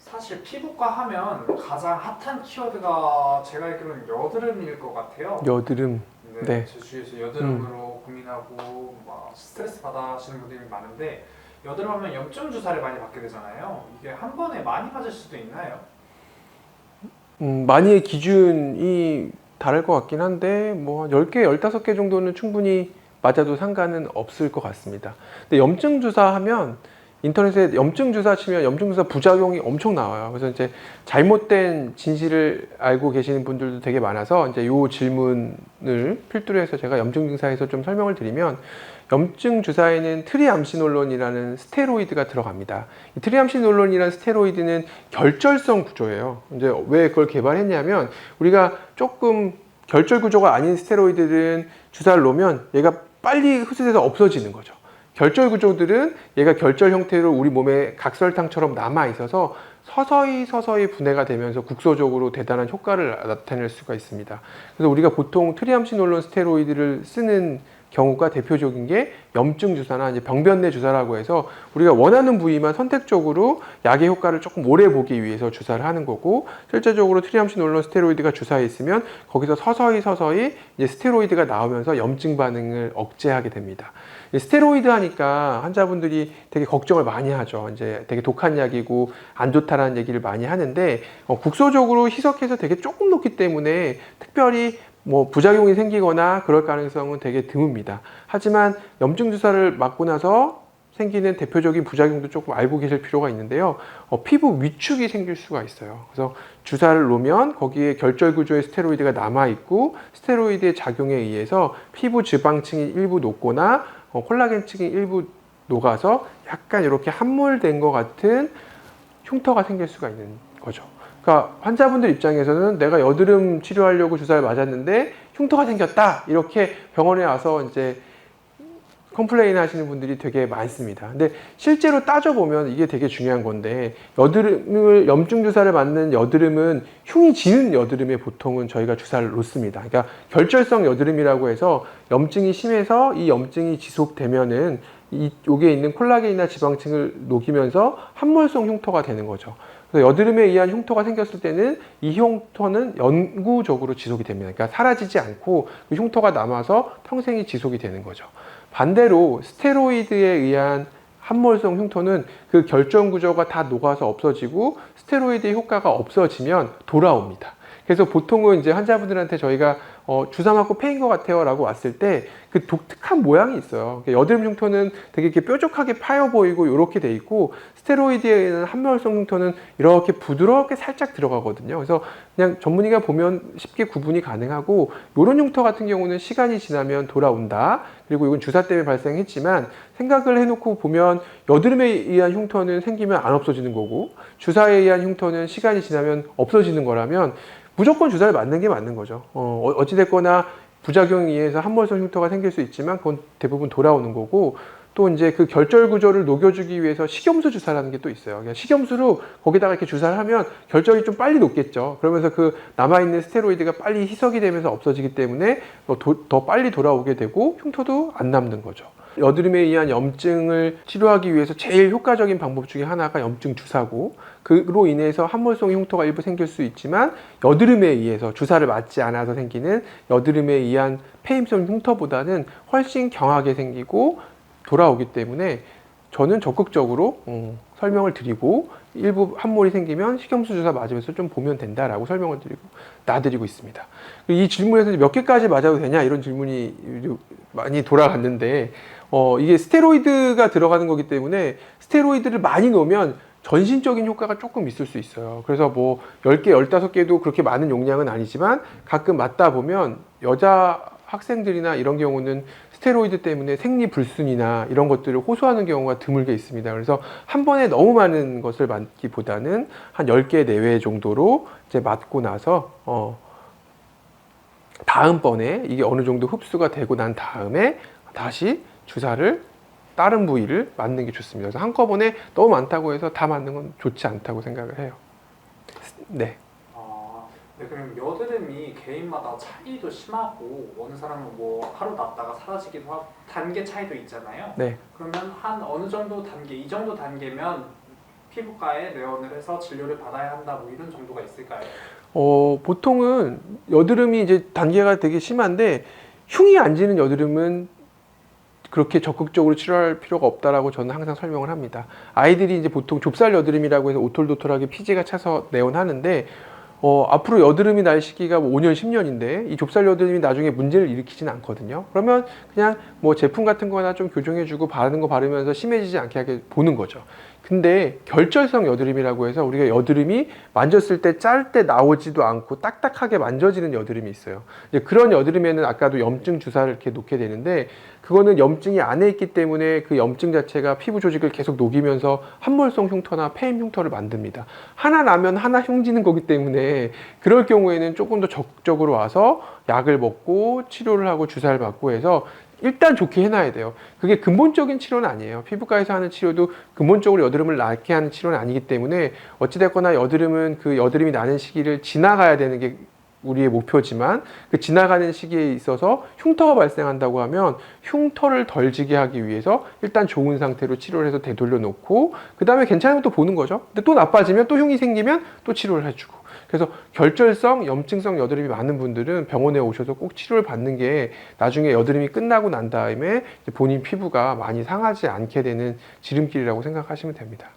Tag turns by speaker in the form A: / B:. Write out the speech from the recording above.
A: 사실 피부과 하면 가장 핫한 키워드가 제가 알기로는 여드름일 것 같아요.
B: 여드름.
A: 네,
B: 네.
A: 제 주위에서 여드름으로 고민하고 막 스트레스 받으시는 분들이 많은데 여드름 하면 염증 주사를 많이 받게 되잖아요. 이게 한 번에 많이 맞을 수도 있나요?
B: 많이의 기준이 다를 것 같긴 한데 뭐 10개, 15개 정도는 충분히 맞아도 상관은 없을 것 같습니다. 근데 염증 주사하면 인터넷에 염증 주사 치면 염증 주사 부작용이 엄청 나와요. 그래서 이제 잘못된 진실을 알고 계시는 분들도 되게 많아서 이제 요 질문을 필두로 해서 제가 염증 주사에서 좀 설명을 드리면, 염증 주사에는 트리암시놀론이라는 스테로이드가 들어갑니다. 이 트리암시놀론이라는 스테로이드는 결절성 구조예요. 이제 왜 그걸 개발했냐면, 우리가 조금 결절 구조가 아닌 스테로이드들은 주사를 놓으면 얘가 빨리 흡수돼서 없어지는 거죠. 결절 구조들은 얘가 결절 형태로 우리 몸에 각설탕처럼 남아 있어서 서서히 분해가 되면서 국소적으로 대단한 효과를 나타낼 수가 있습니다. 그래서 우리가 보통 트리암시놀론 스테로이드를 쓰는 경우가 대표적인 게 염증 주사나 이제 병변내 주사라고 해서 우리가 원하는 부위만 선택적으로 약의 효과를 조금 오래 보기 위해서 주사를 하는 거고, 실제적으로 트리암시놀론 스테로이드가 주사에 있으면 거기서 서서히 이제 스테로이드가 나오면서 염증 반응을 억제하게 됩니다. 스테로이드 하니까 환자분들이 되게 걱정을 많이 하죠. 이제 되게 독한 약이고 안 좋다라는 얘기를 많이 하는데, 국소적으로 희석해서 되게 조금 넣기 때문에 특별히 뭐 부작용이 생기거나 그럴 가능성은 되게 드뭅니다. 하지만 염증 주사를 맞고 나서 생기는 대표적인 부작용도 조금 알고 계실 필요가 있는데요. 피부 위축이 생길 수가 있어요. 그래서 주사를 놓으면 거기에 결절 구조의 스테로이드가 남아있고, 스테로이드의 작용에 의해서 피부 지방층이 일부 녹거나 콜라겐층이 일부 녹아서 약간 이렇게 함몰된 것 같은 흉터가 생길 수가 있는 거죠. 그러니까 환자분들 입장에서는 내가 여드름 치료하려고 주사를 맞았는데 흉터가 생겼다, 이렇게 병원에 와서 이제 컴플레인 하시는 분들이 되게 많습니다. 근데 실제로 따져보면 이게 되게 중요한 건데, 염증 주사를 맞는 여드름은 흉이 지는 여드름에 보통은 저희가 주사를 놓습니다. 그러니까 결절성 여드름이라고 해서 염증이 심해서 이 염증이 지속되면은 여기에 있는 콜라겐이나 지방층을 녹이면서 함몰성 흉터가 되는 거죠. 그래서 여드름에 의한 흉터가 생겼을 때는 이 흉터는 영구적으로 지속이 됩니다. 그러니까 사라지지 않고 그 흉터가 남아서 평생이 지속이 되는 거죠. 반대로 스테로이드에 의한 함몰성 흉터는 그 결정 구조가 다 녹아서 없어지고 스테로이드의 효과가 없어지면 돌아옵니다. 그래서 보통은 이제 환자분들한테 저희가 주사 맞고 패인 것 같아요 라고 왔을 때 그 독특한 모양이 있어요. 여드름 흉터는 되게 이렇게 뾰족하게 파여 보이고 이렇게 돼 있고, 스테로이드에 의한 함몰성 흉터는 이렇게 부드럽게 살짝 들어가거든요. 그래서 그냥 전문의가 보면 쉽게 구분이 가능하고, 이런 흉터 같은 경우는 시간이 지나면 돌아온다. 그리고 이건 주사 때문에 발생했지만 생각을 해놓고 보면 여드름에 의한 흉터는 생기면 안 없어지는 거고, 주사에 의한 흉터는 시간이 지나면 없어지는 거라면 무조건 주사를 맞는 게 맞는 거죠. 어찌됐거나 부작용에 의해서 함몰성 흉터가 생길 수 있지만 그건 대부분 돌아오는 거고, 또 이제 그 결절 구조를 녹여주기 위해서 식염수 주사라는 게 또 있어요. 그냥 식염수로 거기다가 이렇게 주사를 하면 결절이 좀 빨리 녹겠죠. 그러면서 그 남아있는 스테로이드가 빨리 희석이 되면서 없어지기 때문에 더 빨리 돌아오게 되고 흉터도 안 남는 거죠. 여드름에 의한 염증을 치료하기 위해서 제일 효과적인 방법 중에 하나가 염증 주사고, 그로 인해서 함몰성 흉터가 일부 생길 수 있지만 여드름에 의해서 주사를 맞지 않아서 생기는 여드름에 의한 폐임성 흉터보다는 훨씬 경하게 생기고 돌아오기 때문에 저는 적극적으로 설명을 드리고, 일부 함몰이 생기면 식염수 주사 맞으면서 좀 보면 된다라고 설명을 드리고 놔드리고 있습니다. 이 질문에서 몇 개까지 맞아도 되냐 이런 질문이 많이 돌아갔는데, 이게 스테로이드가 들어가는 거기 때문에 스테로이드를 많이 넣으면 전신적인 효과가 조금 있을 수 있어요. 그래서 뭐 10개, 15개도 그렇게 많은 용량은 아니지만 가끔 맞다 보면 여자 학생들이나 이런 경우는 스테로이드 때문에 생리불순이나 이런 것들을 호소하는 경우가 드물게 있습니다. 그래서 한 번에 너무 많은 것을 맞기보다는 한 10개 내외 정도로 이제 맞고 나서 다음번에 이게 어느 정도 흡수가 되고 난 다음에 다시 주사를 다른 부위를 맞는 게 좋습니다. 그래서 한꺼번에 너무 많다고 해서 다 맞는 건 좋지 않다고 생각을 해요. 네.
A: 네, 그럼 여드름이 개인마다 차이도 심하고 어느 사람은 뭐 하루 났다가 사라지기도 하고 단계 차이도 있잖아요.
B: 네.
A: 그러면 한 어느 정도 단계, 이 정도 단계면 피부과에 내원을 해서 진료를 받아야 한다 뭐 이런 정도가 있을까요?
B: 보통은 여드름이 이제 단계가 되게 심한데 흉이 안 지는 여드름은 그렇게 적극적으로 치료할 필요가 없다라고 저는 항상 설명을 합니다. 아이들이 이제 보통 좁쌀 여드름이라고 해서 오톨도톨하게 피지가 차서 내원하는데 앞으로 여드름이 날 시기가 뭐 5년, 10년인데 이 좁쌀 여드름이 나중에 문제를 일으키지는 않거든요. 그러면 그냥 뭐 제품 같은 거나 좀 교정해주고 바르는 거 바르면서 심해지지 않게 하게 보는 거죠. 근데 결절성 여드름이라고 해서 우리가 여드름이 만졌을 때 짤 때 나오지도 않고 딱딱하게 만져지는 여드름이 있어요. 이제 그런 여드름에는 아까도 염증 주사를 이렇게 놓게 되는데 그거는 염증이 안에 있기 때문에 그 염증 자체가 피부 조직을 계속 녹이면서 함몰성 흉터나 폐임 흉터를 만듭니다. 하나 나면 하나 흉지는 거기 때문에 그럴 경우에는 조금 더 적극적으로 와서 약을 먹고 치료를 하고 주사를 받고 해서 일단 좋게 해놔야 돼요. 그게 근본적인 치료는 아니에요. 피부과에서 하는 치료도 근본적으로 여드름을 낫게 하는 치료는 아니기 때문에 어찌됐거나 여드름은 그 여드름이 나는 시기를 지나가야 되는 게 우리의 목표지만 그 지나가는 시기에 있어서 흉터가 발생한다고 하면 흉터를 덜 지게 하기 위해서 일단 좋은 상태로 치료를 해서 되돌려 놓고 그 다음에 괜찮으면 또 보는 거죠. 근데 또 나빠지면 또 흉이 생기면 또 치료를 해주고 그래서 결절성, 염증성 여드름이 많은 분들은 병원에 오셔서 꼭 치료를 받는 게 나중에 여드름이 끝나고 난 다음에 본인 피부가 많이 상하지 않게 되는 지름길이라고 생각하시면 됩니다.